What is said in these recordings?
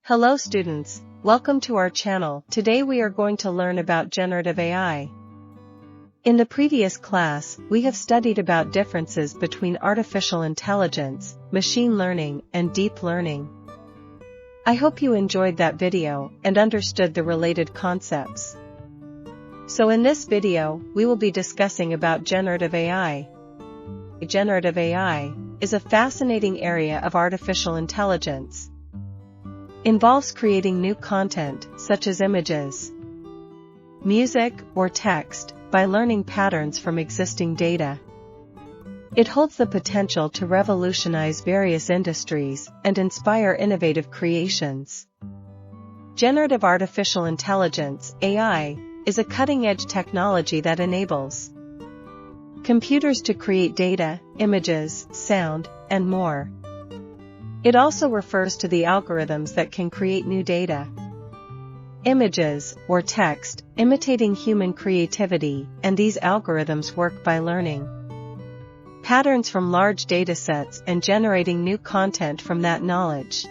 Hello students, welcome to our channel. Today we are going to learn about generative AI. In the previous class, we have studied about differences between artificial intelligence, machine learning, and deep learning. I hope you enjoyed that video and understood the related concepts. So in this video, we will be discussing about generative AI. Generative AI is a fascinating area of artificial intelligence. Involves creating new content, such as images, music, or text, by learning patterns from existing data. It holds the potential to revolutionize various industries and inspire innovative creations. Generative artificial intelligence, AI, is a cutting-edge technology that enables computers to create data, images, sound, and more. It also refers to the algorithms that can create new data, images, or text, imitating human creativity, and these algorithms work by learning patterns from large datasets and generating new content from that knowledge.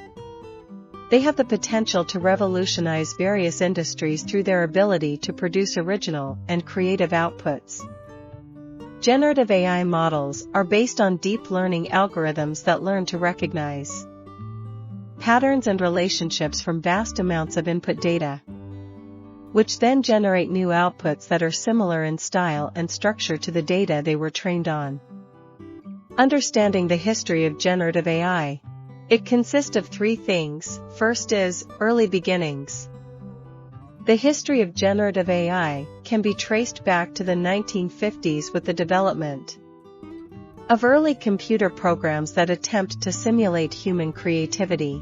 They have the potential to revolutionize various industries through their ability to produce original and creative outputs. Generative AI models are based on deep learning algorithms that learn to recognize patterns and relationships from vast amounts of input data, which then generate new outputs that are similar in style and structure to the data they were trained on. Understanding the history of generative AI. It consists of three things. First is early beginnings. The history of generative AI can be traced back to the 1950s with the development of early computer programs that attempt to simulate human creativity.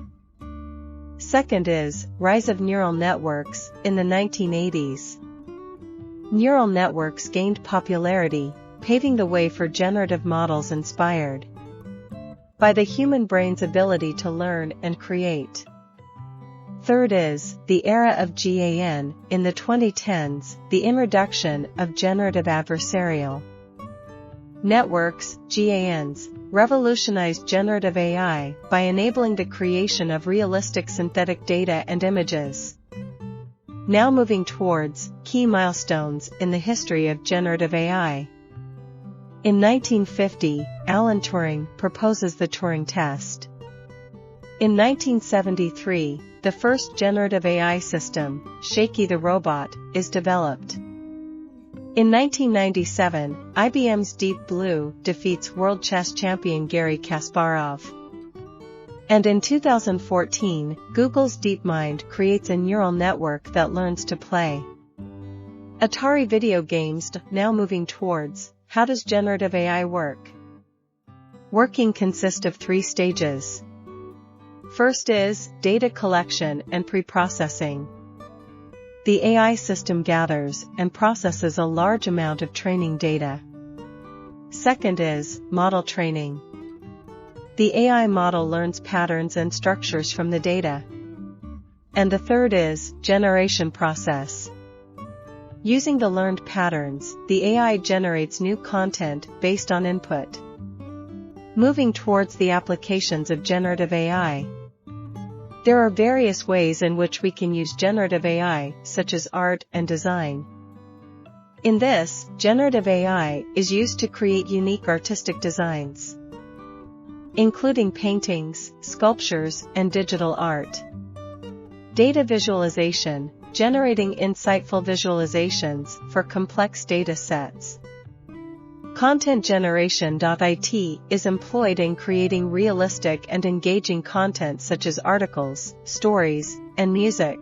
Second is rise of neural networks in the 1980s. Neural networks gained popularity, paving the way for generative models inspired by the human brain's ability to learn and create. Third is the era of GAN. In the 2010s, the introduction of generative adversarial networks, GANs, revolutionized generative AI by enabling the creation of realistic synthetic data and images. Now moving towards key milestones in the history of generative AI. In 1950, Alan Turing proposes the Turing test. In 1973, the first generative AI system, Shaky the Robot, is developed. In 1997, IBM's Deep Blue defeats world chess champion Garry Kasparov. And in 2014, Google's DeepMind creates a neural network that learns to play Atari video games. Now moving towards, how does generative AI work? Working consists of three stages. First is data collection and preprocessing. The AI system gathers and processes a large amount of training data. Second is model training. The AI model learns patterns and structures from the data. And the third is generation process. Using the learned patterns, the AI generates new content based on input. Moving towards the applications of generative AI. There are various ways in which we can use generative AI, such as art and design. In this, generative AI is used to create unique artistic designs, including paintings, sculptures, and digital art. Data visualization, generating insightful visualizations for complex data sets. Content generation. IT is employed in creating realistic and engaging content such as articles, stories, and music.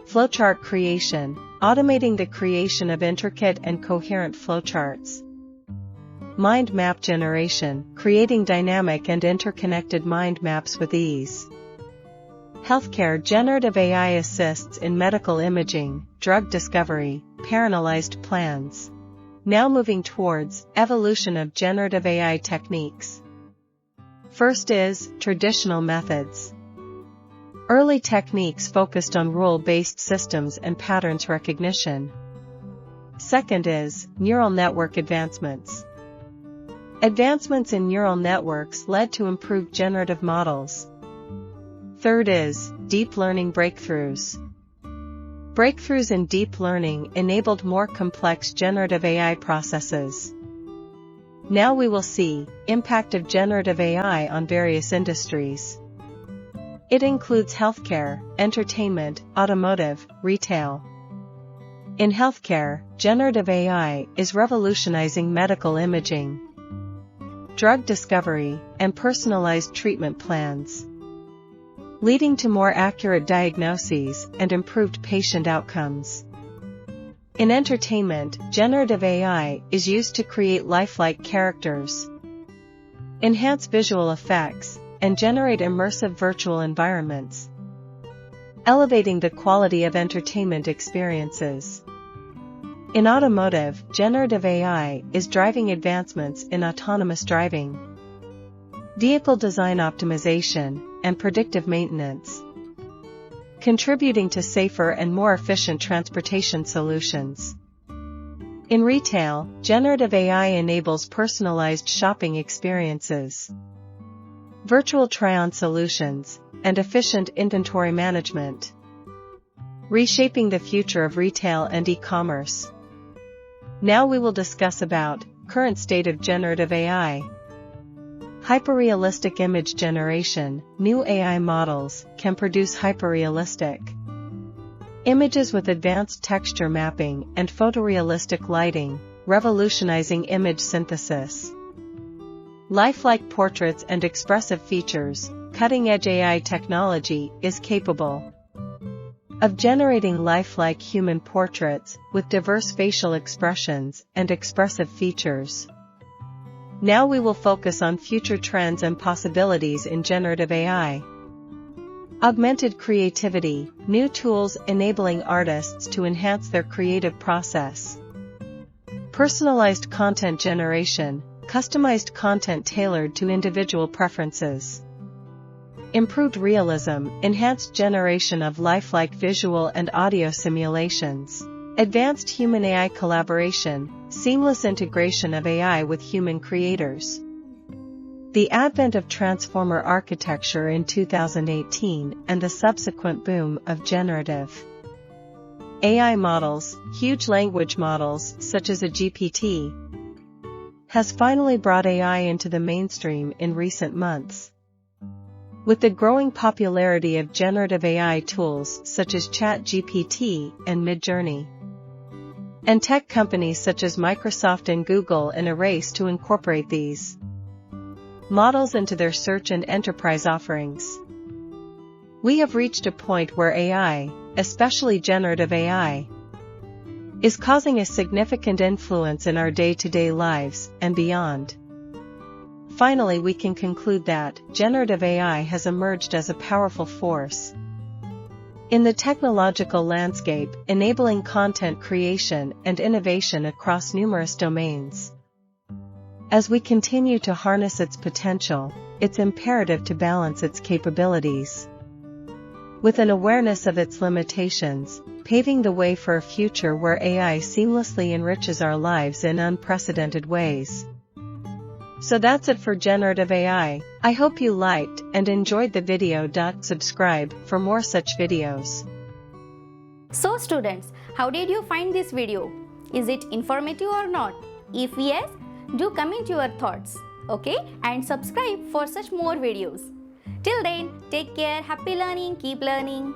Flowchart creation, automating the creation of intricate and coherent flowcharts. Mind map generation, creating dynamic and interconnected mind maps with ease. Healthcare. Generative AI assists in medical imaging, drug discovery, personalized plans. Now moving towards evolution of generative AI techniques. First is traditional methods. Early techniques focused on rule-based systems and patterns recognition. Second is neural network advancements. Advancements in neural networks led to improved generative models. Third is deep learning breakthroughs. Breakthroughs in deep learning enabled more complex generative AI processes. Now we will see impact of generative AI on various industries. It includes healthcare, entertainment, automotive, retail. In healthcare, generative AI is revolutionizing medical imaging, drug discovery, and personalized treatment plans, leading to more accurate diagnoses and improved patient outcomes. In entertainment, generative AI is used to create lifelike characters, enhance visual effects, and generate immersive virtual environments, elevating the quality of entertainment experiences. In automotive, generative AI is driving advancements in autonomous driving, vehicle design optimization, and predictive maintenance, contributing to safer and more efficient transportation solutions. In retail, generative AI enables personalized shopping experiences, virtual try-on solutions, and efficient inventory management, reshaping the future of retail and e-commerce. Now we will discuss about current state of generative AI. Hyperrealistic image generation. New AI models can produce hyperrealistic images with advanced texture mapping and photorealistic lighting, revolutionizing image synthesis. Lifelike portraits and expressive features. Cutting-edge AI technology is capable of generating lifelike human portraits with diverse facial expressions and expressive features. Now we will focus on future trends and possibilities in generative AI. Augmented creativity. New tools enabling artists to enhance their creative process. Personalized content generation. Customized content tailored to individual preferences. Improved realism. Enhanced generation of lifelike visual and audio simulations. Advanced human-AI collaboration. Seamless integration of AI with human creators. The advent of transformer architecture in 2018 and the subsequent boom of generative AI models, huge language models such as a GPT, has finally brought AI into the mainstream in recent months. With the growing popularity of generative AI tools such as ChatGPT and Midjourney, and tech companies such as Microsoft and Google in a race to incorporate these models into their search and enterprise offerings. We have reached a point where AI, especially generative AI, is causing a significant influence in our day-to-day lives and beyond. Finally, we can conclude that generative AI has emerged as a powerful force in the technological landscape, enabling content creation and innovation across numerous domains. As we continue to harness its potential, it's imperative to balance its capabilities with an awareness of its limitations, paving the way for a future where AI seamlessly enriches our lives in unprecedented ways. So that's it for generative AI. I hope you liked and enjoyed the video. Subscribe for more such videos. So students, how did you find this video? Is it informative or not? If yes, do comment your thoughts, okay? And subscribe for such more videos. Till then, take care, happy learning, keep learning.